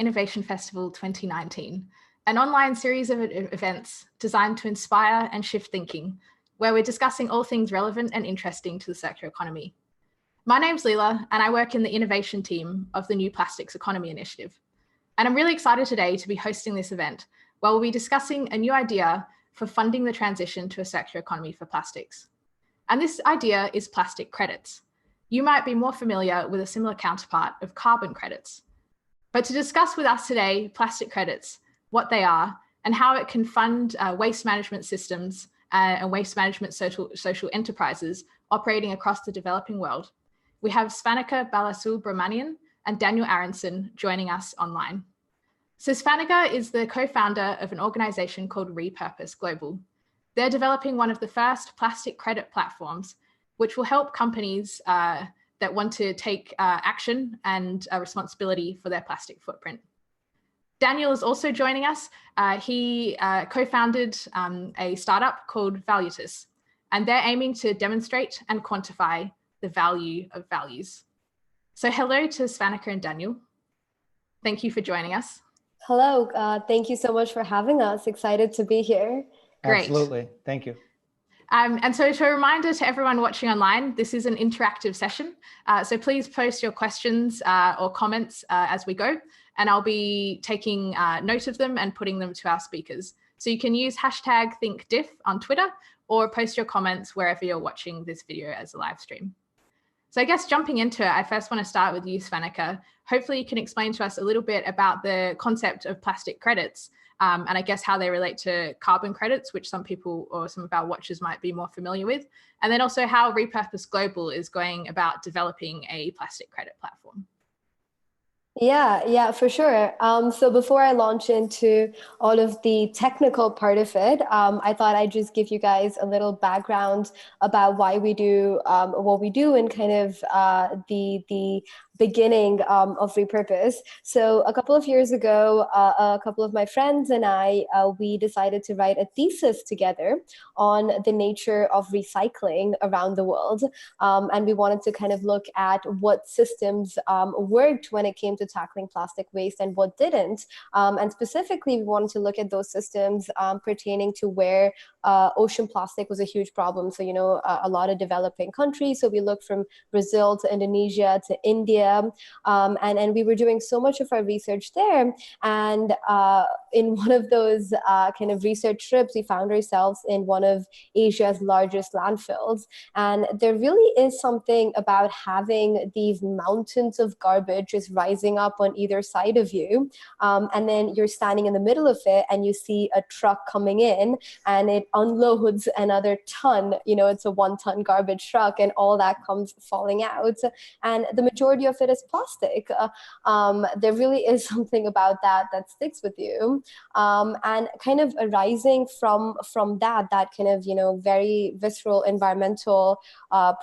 Innovation Festival 2019, an online series of events designed to inspire and shift thinking, where we're discussing all things relevant and interesting to the circular economy. My name's Leela, and I work in the innovation team of the New Plastics Economy Initiative. And I'm really excited today to be hosting this event, where we'll be discussing a new idea for funding the transition to a circular economy for plastics. And this idea is plastic credits. You might be more familiar with a similar counterpart of carbon credits. But to discuss with us today plastic credits, what they are, and how it can fund waste management systems and waste management social enterprises operating across the developing world, we have Svanika Balasubramanian and Daniel Aronson joining us online. So Svanika is the co-founder of an organization called Repurpose Global. They're developing one of the first plastic credit platforms, which will help companies that want to take action and responsibility for their plastic footprint. Daniel is also joining us. He co-founded a startup called Valutus, and they're aiming to demonstrate and quantify the value of values. So hello to Svanika and Daniel. Thank you for joining us. Hello, thank you so much for having us. Excited to be here. Great. Absolutely, thank you. And so a reminder to everyone watching online, this is an interactive session. So please post your questions or comments as we go, and I'll be taking note of them and putting them to our speakers. So you can use hashtag ThinkDiff on Twitter or post your comments wherever you're watching this video as a live stream. So I guess jumping into it, I first want to start with you, Svanika. Hopefully you can explain to us a little bit about the concept of plastic credits and I guess how they relate to carbon credits, which some people or some of our watchers might be more familiar with. And then also how Repurpose Global is going about developing a plastic credit platform. Yeah, for sure. So before I launch into all of the technical part of it, I thought I'd just give you guys a little background about why we do what we do and kind of the beginning of Repurpose. So a couple of years ago, a couple of my friends and I, we decided to write a thesis together on the nature of recycling around the world. And we wanted to kind of look at what systems worked when it came to tackling plastic waste and what didn't. And specifically, we wanted to look at those systems pertaining to where ocean plastic was a huge problem. So, a lot of developing countries. So we looked from Brazil to Indonesia to India. And we were doing so much of our research there. And in one of those kind of research trips, we found ourselves in one of Asia's largest landfills. And there really is something about having these mountains of garbage just rising up on either side of you. And then you're standing in the middle of it and you see a truck coming in and it unloads another ton, it's a 1-ton garbage truck and all that comes falling out. And the majority of it is plastic. There really is something about that sticks with you. And kind of arising from that kind of, very visceral environmental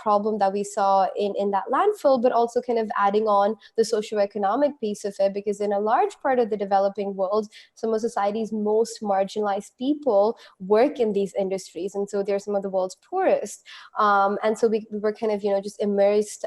problem that we saw in that landfill, but also kind of adding on the socioeconomic piece of it, because in a large part of the developing world, some of society's most marginalized people work in these industries. And so they're some of the world's poorest. And so we were kind of, just immersed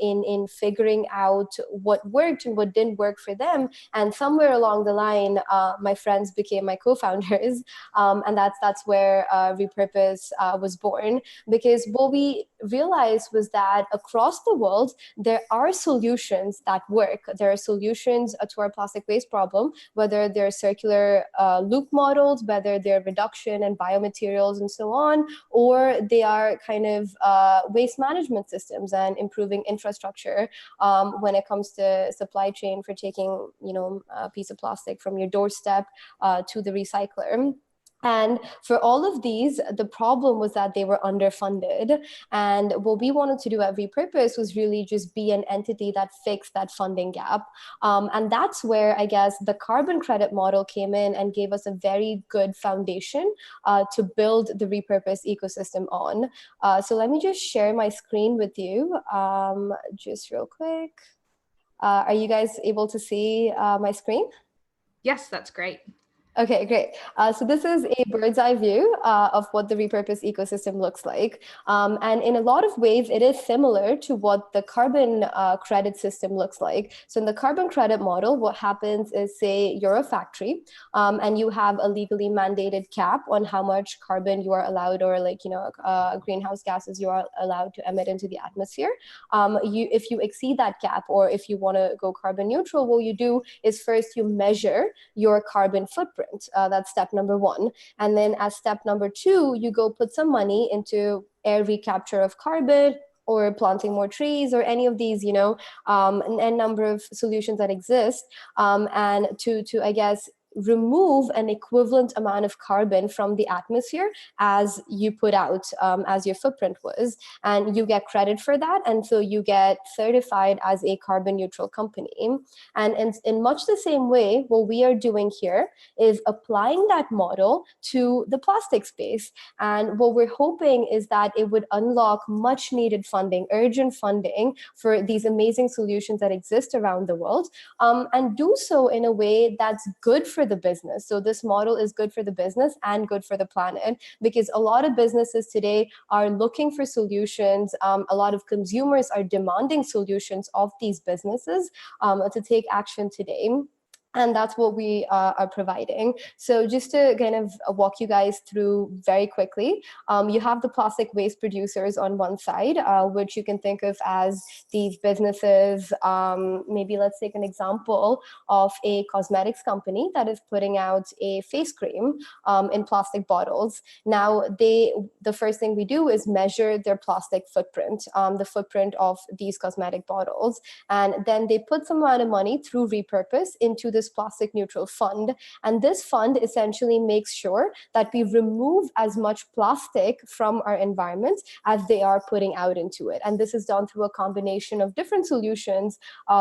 in figuring out what worked and what didn't work for them. And somewhere along the line, my friends became my co-founders. And that's where Repurpose was born, because what we realized was that across the world, there are solutions that work. There are solutions to our plastic waste problem, whether they're circular loop models, whether they're reduction and biomaterials and so on, or they are kind of waste management systems and improving infrastructure when it comes to supply chain for taking, a piece of plastic from your doorstep to the recycler. And for all of these, the problem was that they were underfunded. And what we wanted to do at Repurpose was really just be an entity that fixed that funding gap. And that's where, I guess, the carbon credit model came in and gave us a very good foundation to build the Repurpose ecosystem on. So let me just share my screen with you, just real quick. Are you guys able to see my screen? Yes, that's great. Okay, great. So this is a bird's eye view of what the repurposed ecosystem looks like. And in a lot of ways, it is similar to what the carbon credit system looks like. So in the carbon credit model, what happens is, say you're a factory and you have a legally mandated cap on how much carbon you are allowed, or like, greenhouse gases you are allowed to emit into the atmosphere. If you exceed that cap, or if you want to go carbon neutral, what you do is first you measure your carbon footprint. That's step number one. And then as step number two, you go put some money into air recapture of carbon, or planting more trees, or any of these, a number of solutions that exist, and to I guess remove an equivalent amount of carbon from the atmosphere as you put out, as your footprint was, and you get credit for that, and so you get certified as a carbon neutral company. And in much the same way, what we are doing here is applying that model to the plastic space, and what we're hoping is that it would unlock much needed funding, urgent funding for these amazing solutions that exist around the world, and do so in a way that's good for the business. So this model is good for the business and good for the planet, because a lot of businesses today are looking for solutions. A lot of consumers are demanding solutions of these businesses to take action today. And that's what we are providing. So just to kind of walk you guys through very quickly, you have the plastic waste producers on one side, which you can think of as these businesses. Maybe let's take an example of a cosmetics company that is putting out a face cream in plastic bottles. Now, the first thing we do is measure their plastic footprint, the footprint of these cosmetic bottles. And then they put some amount of money through repurpose into this plastic neutral fund. And this fund essentially makes sure that we remove as much plastic from our environment as they are putting out into it. And this is done through a combination of different solutions,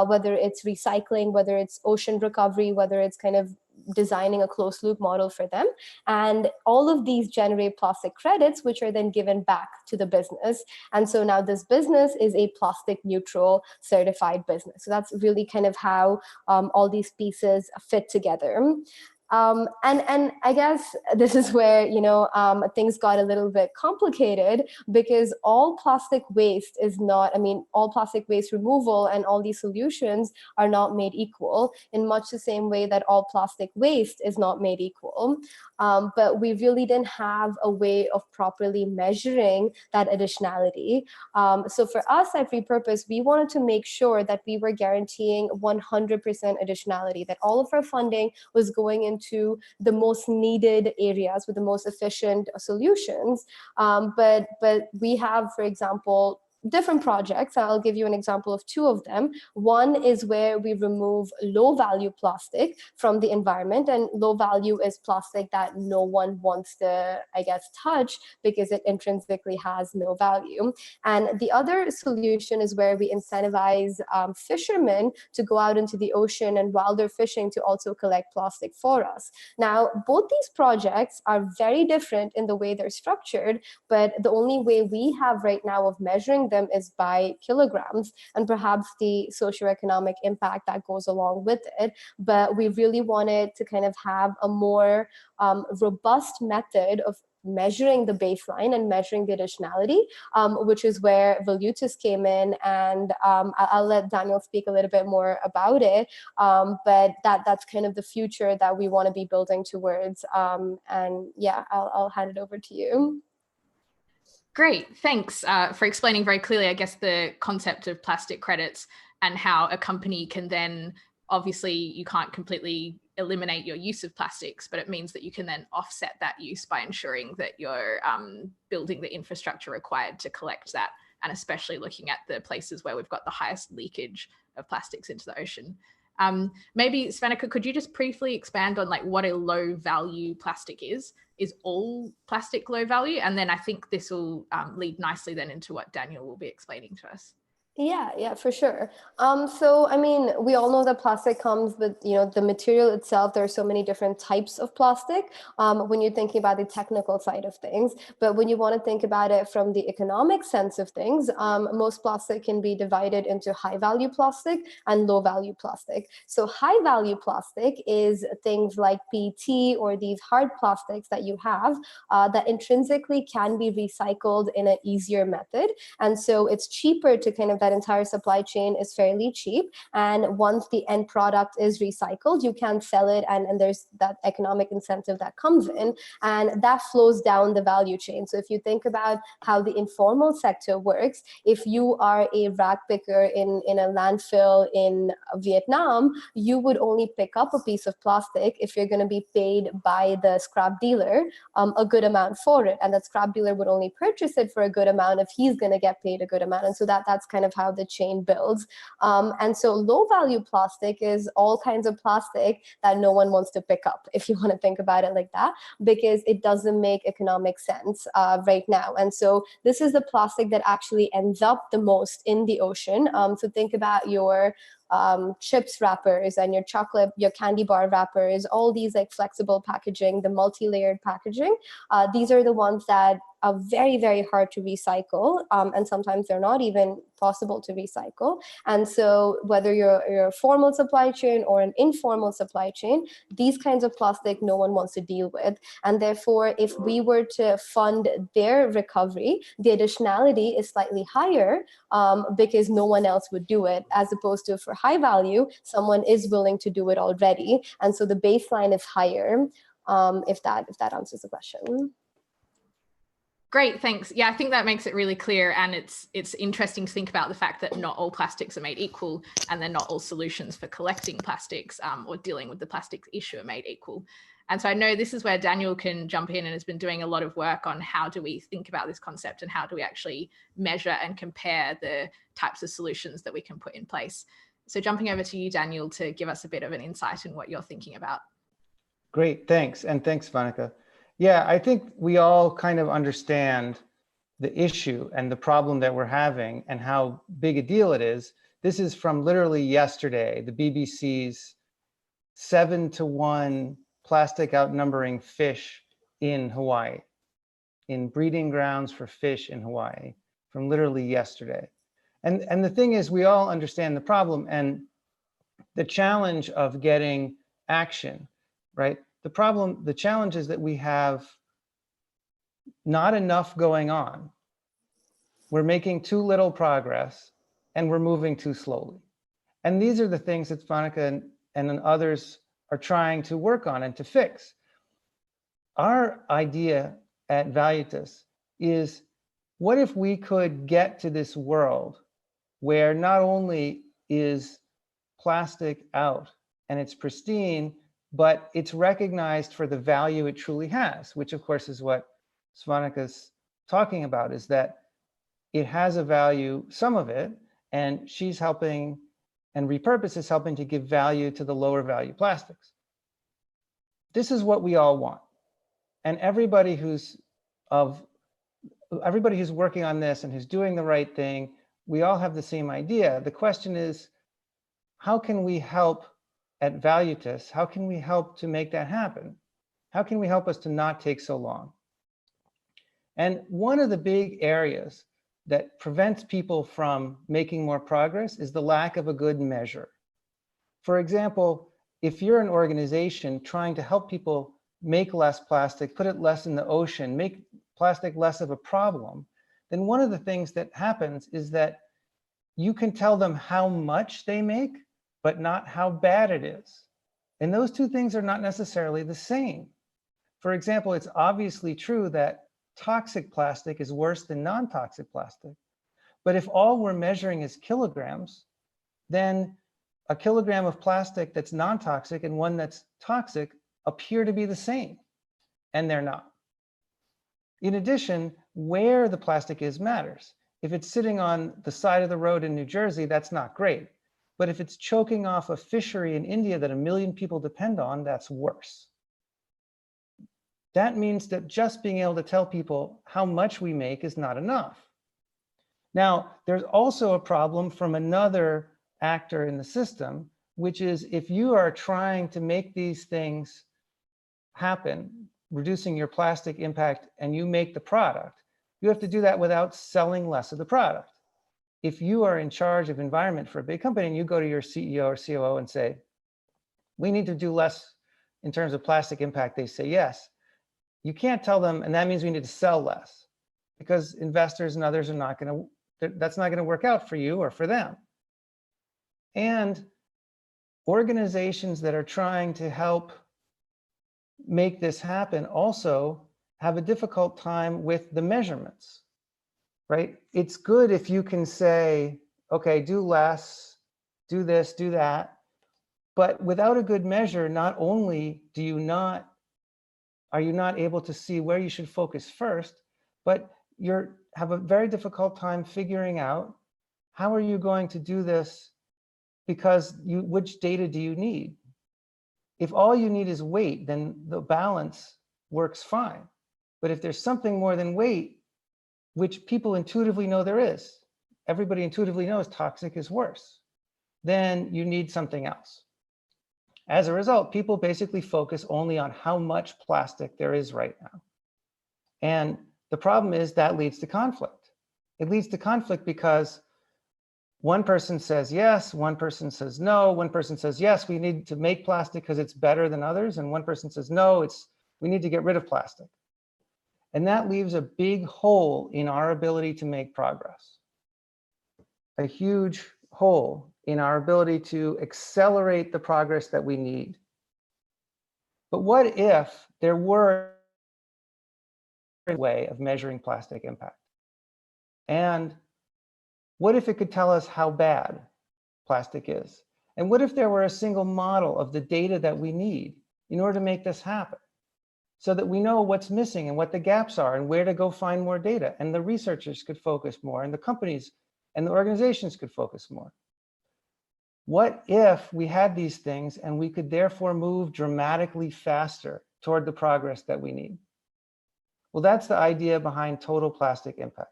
whether it's recycling, whether it's ocean recovery, whether it's kind of designing a closed loop model for them. And all of these generate plastic credits, which are then given back to the business. And so now this business is a plastic neutral certified business. So that's really kind of how all these pieces fit together. And I guess this is where, things got a little bit complicated, because all plastic waste is not, all plastic waste removal and all these solutions are not made equal, in much the same way that all plastic waste is not made equal. But we really didn't have a way of properly measuring that additionality. So for us at Repurpose, we wanted to make sure that we were guaranteeing 100% additionality, that all of our funding was going into the most needed areas with the most efficient solutions. But we have, for example, different projects. I'll give you an example of two of them. One is where we remove low value plastic from the environment, and low value is plastic that no one wants to, I guess, touch because it intrinsically has no value. And the other solution is where we incentivize fishermen to go out into the ocean and while they're fishing to also collect plastic for us. Now, both these projects are very different in the way they're structured, but the only way we have right now of measuring them is by kilograms, and perhaps the socioeconomic impact that goes along with it. But we really wanted to kind of have a more robust method of measuring the baseline and measuring the additionality, which is where Volutus came in, and I'll let Daniel speak a little bit more about it, but that's kind of the future that we want to be building towards, and yeah, I'll hand it over to you. Great, thanks for explaining very clearly, I guess, the concept of plastic credits and how a company can then, obviously you can't completely eliminate your use of plastics, but it means that you can then offset that use by ensuring that you're building the infrastructure required to collect that, and especially looking at the places where we've got the highest leakage of plastics into the ocean. Maybe, Svenika, could you just briefly expand on like what a low value plastic is? Is all plastic low value? And then I think this will lead nicely then into what Daniel will be explaining to us. Yeah, for sure. So, I mean, we all know that plastic comes with, the material itself. There are so many different types of plastic when you're thinking about the technical side of things. But when you want to think about it from the economic sense of things, most plastic can be divided into high value plastic and low value plastic. So high value plastic is things like PET or these hard plastics that you have that intrinsically can be recycled in an easier method. And so it's cheaper to kind of, that entire supply chain is fairly cheap. And once the end product is recycled, you can sell it, and there's that economic incentive that comes in, and that flows down the value chain. So if you think about how the informal sector works, if you are a rag picker in a landfill in Vietnam, you would only pick up a piece of plastic if you're going to be paid by the scrap dealer a good amount for it. And that scrap dealer would only purchase it for a good amount if he's going to get paid a good amount. And so that's kind of how the chain builds. And so low value plastic is all kinds of plastic that no one wants to pick up, if you want to think about it like that, because it doesn't make economic sense right now. And so this is the plastic that actually ends up the most in the ocean. So think about your chips wrappers and your chocolate, your candy bar wrappers, all these like flexible packaging, the multi-layered packaging. These are the ones that are very, very hard to recycle. And sometimes they're not even possible to recycle. And so whether you're a formal supply chain or an informal supply chain, these kinds of plastic no one wants to deal with. And therefore, if we were to fund their recovery, the additionality is slightly higher because no one else would do it, as opposed to for high value, someone is willing to do it already. And so the baseline is higher, if that answers the question. Great, thanks. Yeah, I think that makes it really clear, and it's interesting to think about the fact that not all plastics are made equal, and they're not all solutions for collecting plastics or dealing with the plastics issue are made equal. And so I know this is where Daniel can jump in and has been doing a lot of work on how do we think about this concept and how do we actually measure and compare the types of solutions that we can put in place. So jumping over to you, Daniel, to give us a bit of an insight in what you're thinking about. Great, thanks. And thanks, Vanika. Yeah, I think we all kind of understand the issue and the problem that we're having and how big a deal it is. This is from literally yesterday, the BBC's 7-to-1 plastic outnumbering fish in Hawaii, in breeding grounds for fish in Hawaii, from literally yesterday. And the thing is, we all understand the problem and the challenge of getting action, right? The challenge is that we have not enough going on. We're making too little progress and we're moving too slowly. And these are the things that Vanika and others are trying to work on and to fix. Our idea at Valuetus is, what if we could get to this world where not only is plastic out and it's pristine, but it's recognized for the value it truly has, which of course is what Svanika's talking about, is that it has a value, some of it, and she's helping, and Repurpose is helping to give value to the lower value plastics. This is what we all want. And everybody who's working on this and who's doing the right thing, we all have the same idea. The question is, how can we help at Valuetus? How can we help to make that happen? How can we help us to not take so long? And one of the big areas that prevents people from making more progress is the lack of a good measure. For example, if you're an organization trying to help people make less plastic, put it less in the ocean, make plastic less of a problem, then one of the things that happens is that you can tell them how much they make, but not how bad it is. And those two things are not necessarily the same. For example, it's obviously true that toxic plastic is worse than non-toxic plastic. But if all we're measuring is kilograms, then a kilogram of plastic that's non-toxic and one that's toxic appear to be the same, and they're not. In addition, where the plastic is matters. If it's sitting on the side of the road in New Jersey, that's not great. But if it's choking off a fishery in India that 1 million people depend on, that's worse. That means that just being able to tell people how much we make is not enough. Now, there's also a problem from another actor in the system, which is if you are trying to make these things happen, reducing your plastic impact, and you make the product, you have to do that without selling less of the product. If you are in charge of environment for a big company and you go to your CEO or COO and say, we need to do less in terms of plastic impact, they say yes. You can't tell them, and that means we need to sell less, because investors and others are not going to, that's not going to work out for you or for them. And organizations that are trying to help make this happen also have a difficult time with the measurements, right? It's good if you can say, okay, do less, do this, do that. But without a good measure, not only are you not able to see where you should focus first, but you have a very difficult time figuring out how are you going to do this, because which data do you need? If all you need is weight, then the balance works fine. But if there's something more than weight, which people intuitively know there is, everybody intuitively knows toxic is worse, then you need something else. As a result, people basically focus only on how much plastic there is right now. And the problem is that leads to conflict. It leads to conflict because one person says yes, one person says no, one person says yes, we need to make plastic because it's better than others, and one person says no, we need to get rid of plastic. And that leaves a big hole in our ability to make progress. A huge hole in our ability to accelerate the progress that we need. But what if there were a way of measuring plastic impact? And what if it could tell us how bad plastic is? And what if there were a single model of the data that we need in order to make this happen, so that we know what's missing and what the gaps are and where to go find more data, and the researchers could focus more, and the companies and the organizations could focus more? What if we had these things and we could therefore move dramatically faster toward the progress that we need? Well, that's the idea behind total plastic impact.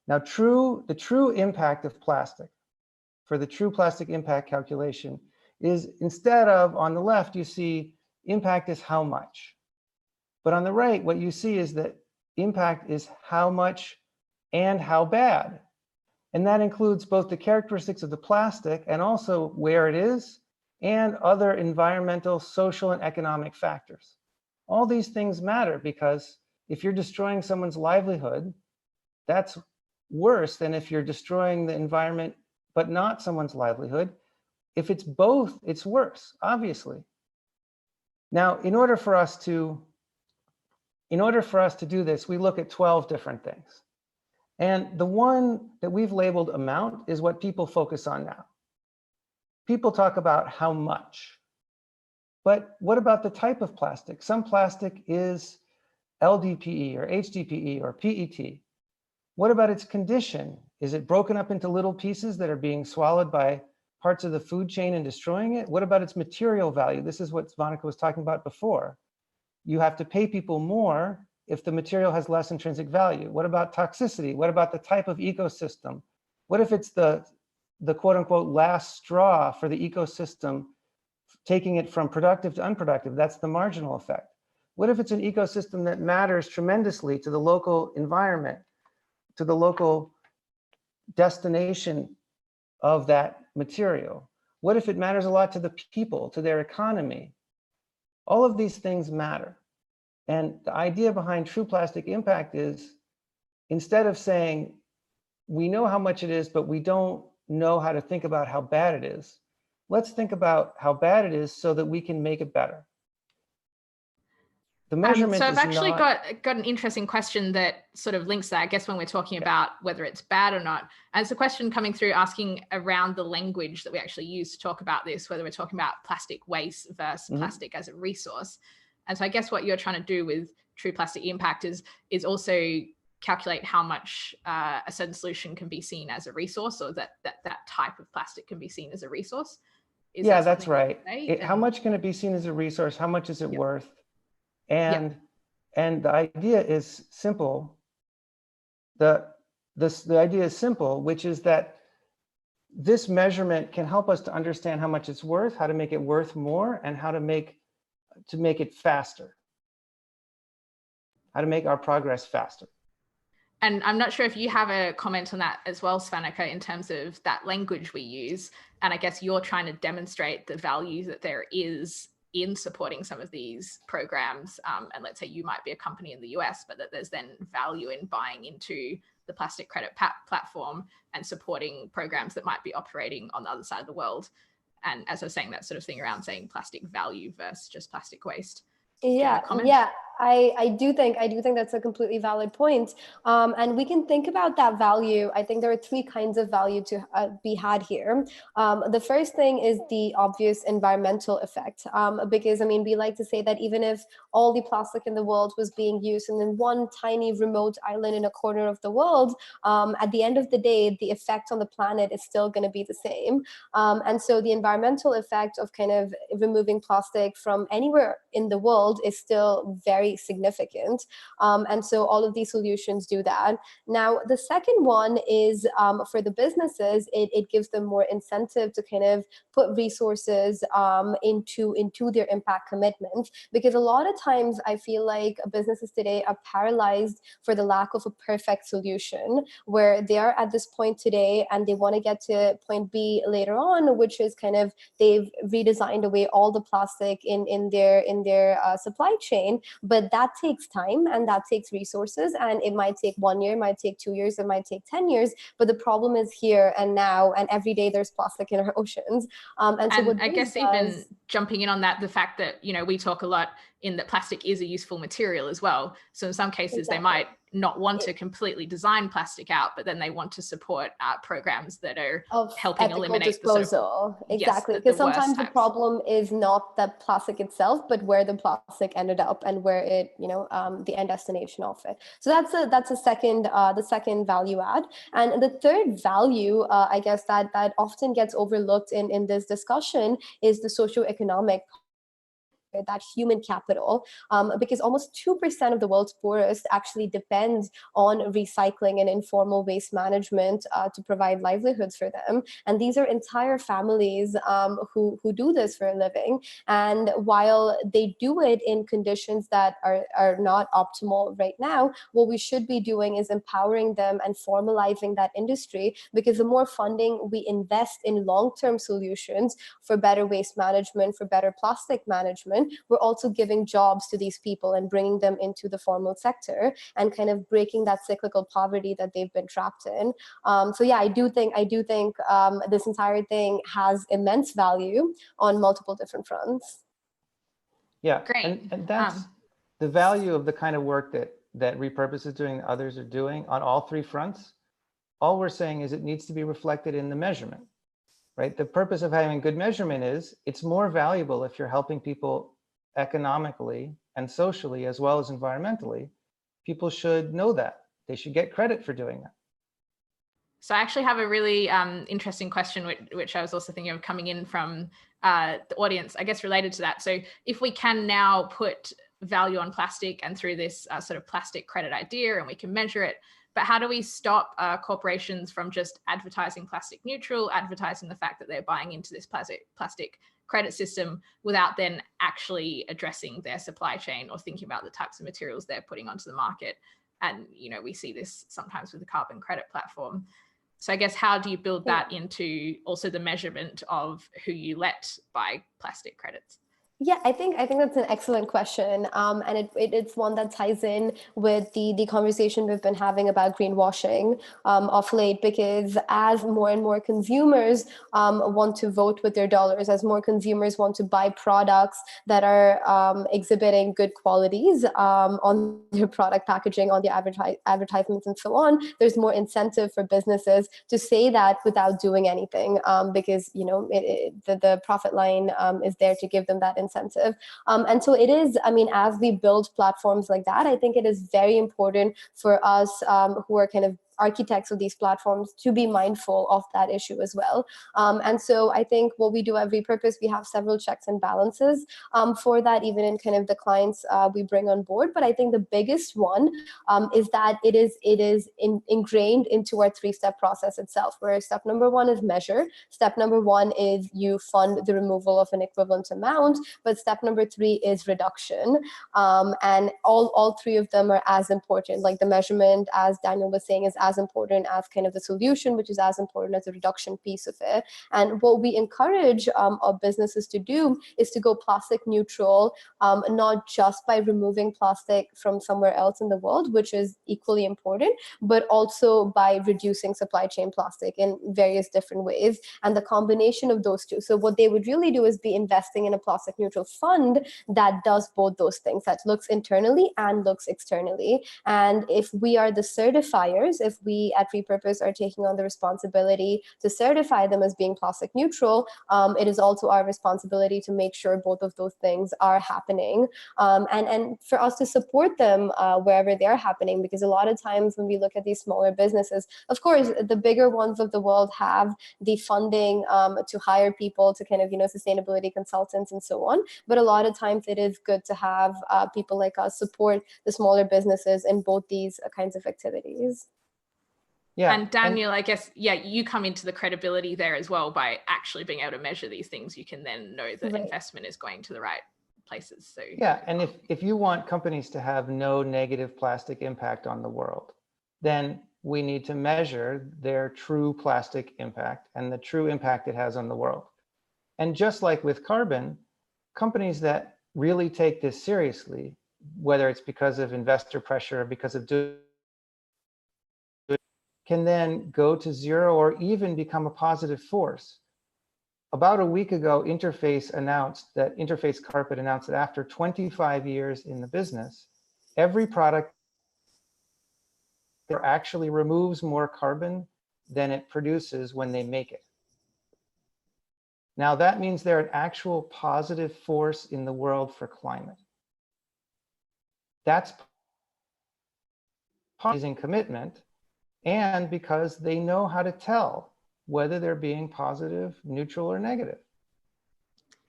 Now, the true impact of plastic, for the true plastic impact calculation, is instead of on the left, you see impact is how much. But on the right, what you see is that impact is how much and how bad. And that includes both the characteristics of the plastic and also where it is, and other environmental, social, and economic factors. All these things matter, because if you're destroying someone's livelihood, that's worse than if you're destroying the environment but not someone's livelihood. If it's both, it's worse, obviously. Now, in order for us to do this, we look at 12 different things. And the one that we've labeled amount is what people focus on now. People talk about how much. But what about the type of plastic? Some plastic is LDPE or HDPE or PET. What about its condition? Is it broken up into little pieces that are being swallowed by parts of the food chain and destroying it? What about its material value? This is what Svanika was talking about before. You have to pay people more if the material has less intrinsic value. What about toxicity? What about the type of ecosystem? What if it's the quote unquote last straw for the ecosystem, taking it from productive to unproductive? That's the marginal effect. What if it's an ecosystem that matters tremendously to the local environment, to the local destination of that material? What if it matters a lot to the people, to their economy? All of these things matter. And the idea behind true plastic impact is, instead of saying, we know how much it is, but we don't know how to think about how bad it is, let's think about how bad it is so that we can make it better. The measurement so I've actually got an interesting question that sort of links that, I guess, when we're talking about whether it's bad or not. And it's a question coming through asking around the language that we actually use to talk about this, whether we're talking about plastic waste versus plastic as a resource. And so I guess what you're trying to do with true plastic impact is also calculate how much a certain solution can be seen as a resource, or that type of plastic can be seen as a resource. Yeah, that's right. How much can it be seen as a resource? How much is it worth? And the idea is simple. The the idea is simple, which is that this measurement can help us to understand how much it's worth, how to make it worth more, and how to make it faster, how to make our progress faster. And I'm not sure if you have a comment on that as well, Svanika, in terms of that language we use. And I guess you're trying to demonstrate the value that there is in supporting some of these programs. And let's say you might be a company in the US, but that there's then value in buying into the plastic credit platform and supporting programs that might be operating on the other side of the world. And as I was saying, that sort of thing around saying plastic value versus just plastic waste. Yeah, I do think that's a completely valid point. And we can think about that value. I think there are three kinds of value to be had here. The first thing is the obvious environmental effect, because I mean, we like to say that even if all the plastic in the world was being used and in one tiny remote island in a corner of the world, at the end of the day, the effect on the planet is still going to be the same. And so the environmental effect of kind of removing plastic from anywhere in the world is still very significant. And so all of these solutions do that. Now, the second one is for the businesses, it gives them more incentive to kind of put resources into their impact commitments, because a lot of times I feel like businesses today are paralyzed for the lack of a perfect solution, where they are at this point today and they want to get to point B later on, which is kind of they've redesigned away all the plastic in their supply chain, but that takes time and that takes resources, and it might take 1 year, it might take 2 years, it might take 10 years, but the problem is here and now, and every day there's plastic in our oceans. And so what I guess even jumping in on that, the fact that, you know, we talk a lot in that plastic is a useful material as well. So in some cases they might not want to completely design plastic out, but then they want to support programs that are helping eliminate disposal. Exactly, because sometimes the problem is not the plastic itself, but where the plastic ended up and where it, you know, the end destination of it. So that's a second, the second value add. And the third value, I guess that often gets overlooked in this discussion is the socioeconomic, that human capital, because almost 2% of the world's poorest actually depends on recycling and informal waste management to provide livelihoods for them. And these are entire families who do this for a living. And while they do it in conditions that are not optimal right now, what we should be doing is empowering them and formalizing that industry, because the more funding we invest in long-term solutions for better waste management, for better plastic management, we're also giving jobs to these people and bringing them into the formal sector and kind of breaking that cyclical poverty that they've been trapped in. So yeah, I do think this entire thing has immense value on multiple different fronts. Yeah, great. And that's the value of the kind of work that Repurpose is doing, others are doing on all three fronts. All we're saying is it needs to be reflected in the measurement. Right? The purpose of having good measurement is it's more valuable if you're helping people economically and socially as well as environmentally. People should know that. They should get credit for doing that. So I actually have a really interesting question, which I was also thinking of coming in from the audience, I guess related to that. So if we can now put value on plastic and through this sort of plastic credit idea, and we can measure it, but how do we stop corporations from just advertising plastic neutral, advertising the fact that they're buying into this plastic credit system without then actually addressing their supply chain or thinking about the types of materials they're putting onto the market? And, you know, we see this sometimes with the carbon credit platform. So I guess, how do you build that into also the measurement of who you let buy plastic credits? Yeah, I think that's an excellent question, and it's one that ties in with the conversation we've been having about greenwashing of late, because as more and more consumers want to vote with their dollars, as more consumers want to buy products that are exhibiting good qualities on their product packaging, on their advertisements and so on, there's more incentive for businesses to say that without doing anything, because, you know, the profit line is there to give them that incentive. And so it is, I mean, as we build platforms like that, I think it is very important for us who are kind of architects of these platforms to be mindful of that issue as well. And so I think what we do at Repurpose, we have several checks and balances for that, even in kind of the clients we bring on board. But I think the biggest one is that it is ingrained into our 3-step process itself, where step number 1 is measure. Step number 1 is you fund the removal of an equivalent amount, but step number 3 is reduction. And all 3 of them are as important. Like the measurement, as Daniel was saying, is as important as kind of the solution, which is as important as the reduction piece of it. And what we encourage our businesses to do is to go plastic neutral, not just by removing plastic from somewhere else in the world, which is equally important, but also by reducing supply chain plastic in various different ways, and the combination of those two. So what they would really do is be investing in a plastic neutral fund that does both those things, that looks internally and looks externally. And if we are the certifiers, if we at Repurpose are taking on the responsibility to certify them as being plastic neutral, it is also our responsibility to make sure both of those things are happening, and for us to support them wherever they're happening. Because a lot of times when we look at these smaller businesses, of course, the bigger ones of the world have the funding to hire people to kind of, sustainability consultants and so on. But a lot of times it is good to have people like us support the smaller businesses in both these kinds of activities. Yeah. And Daniel, I guess, you come into the credibility there as well by actually being able to measure these things. You can then know that investment is going to the right places. So yeah, and if you want companies to have no negative plastic impact on the world, then we need to measure their true plastic impact and the true impact it has on the world. And just like with carbon, companies that really take this seriously, whether it's because of investor pressure or because of can then go to zero or even become a positive force. About a week ago, Interface Carpet announced that after 25 years in the business, every product there actually removes more carbon than it produces when they make it. Now that means they're an actual positive force in the world for climate. That's amazing commitment, and because they know how to tell whether they're being positive, neutral, or negative.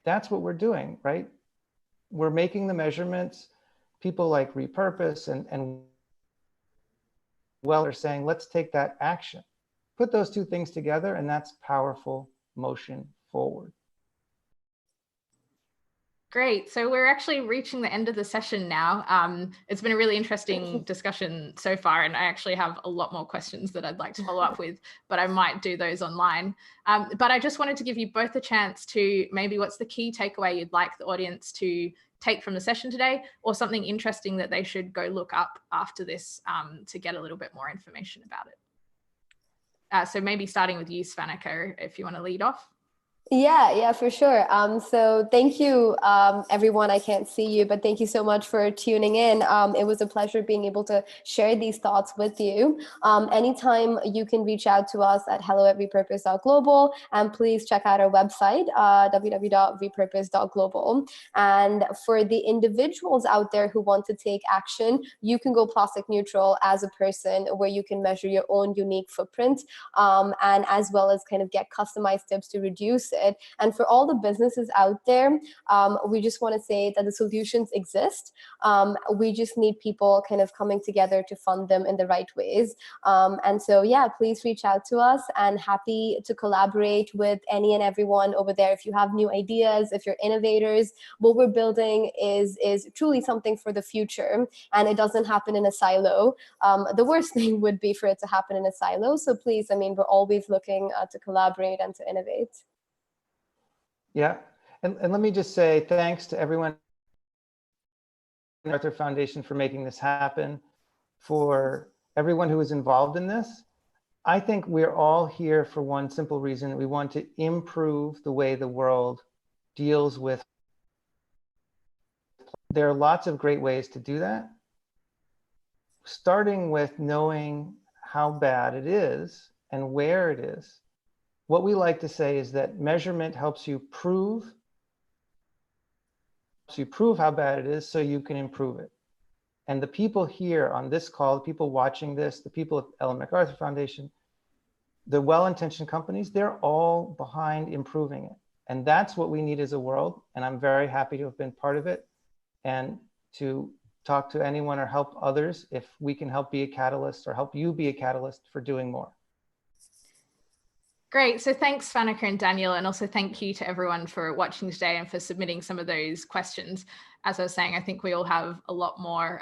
That's what we're doing, right? We're making the measurements. People like Repurpose and well are saying, let's take that action. Put those two things together, and that's powerful motion forward. Great. So we're actually reaching the end of the session now. It's been a really interesting discussion so far, and I actually have a lot more questions that I'd like to follow up with, but I might do those online. But I just wanted to give you both a chance to maybe what's the key takeaway you'd like the audience to take from the session today, or something interesting that they should go look up after this to get a little bit more information about it. So maybe starting with you, Svanika, if you want to lead off. Yeah, for sure. So thank you, everyone. I can't see you, but thank you so much for tuning in. It was a pleasure being able to share these thoughts with you. Anytime you can reach out to us at hello@repurpose.global, and please check out our website, www.repurpose.global. And for the individuals out there who want to take action, you can go plastic neutral as a person, where you can measure your own unique footprint, and as well as kind of get customized tips to reduce it. And for all the businesses out there, we just want to say that the solutions exist. We just need people kind of coming together to fund them in the right ways. And so, yeah, please reach out to us, and happy to collaborate with any and everyone over there. If you have new ideas, if you're innovators, what we're building is truly something for the future, and it doesn't happen in a silo. The worst thing would be for it to happen in a silo. So please, we're always looking to collaborate and to innovate. Yeah, and let me just say thanks to everyone at the MacArthur Foundation for making this happen, for everyone who is involved in this. I think we're all here for one simple reason. We want to improve the way the world deals with. There are lots of great ways to do that, starting with knowing how bad it is and where it is. What we like to say is that measurement helps you prove how bad it is so you can improve it. And the people here on this call, the people watching this, the people at Ellen MacArthur Foundation, the well-intentioned companies, they're all behind improving it. And that's what we need as a world. And I'm very happy to have been part of it and to talk to anyone or help others if we can help be a catalyst or help you be a catalyst for doing more. Great. So thanks, Fanica and Daniel, and also thank you to everyone for watching today and for submitting some of those questions. As I was saying, I think we all have a lot more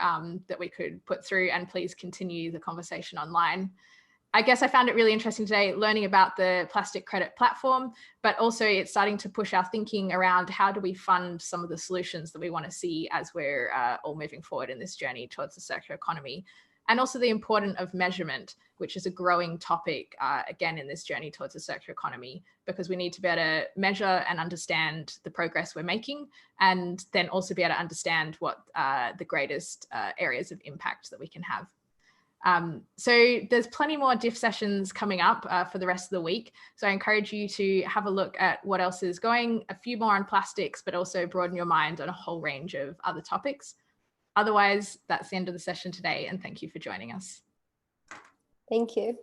that we could put through, and please continue the conversation online. I guess I found it really interesting today learning about the plastic credit platform, but also it's starting to push our thinking around how do we fund some of the solutions that we want to see as we're all moving forward in this journey towards the circular economy. And also the importance of measurement, which is a growing topic, again, in this journey towards a circular economy, because we need to be able to measure and understand the progress we're making, and then also be able to understand what the greatest areas of impact that we can have. So there's plenty more DIF sessions coming up for the rest of the week. So I encourage you to have a look at what else is going, a few more on plastics, but also broaden your mind on a whole range of other topics. Otherwise, that's the end of the session today, and thank you for joining us. Thank you.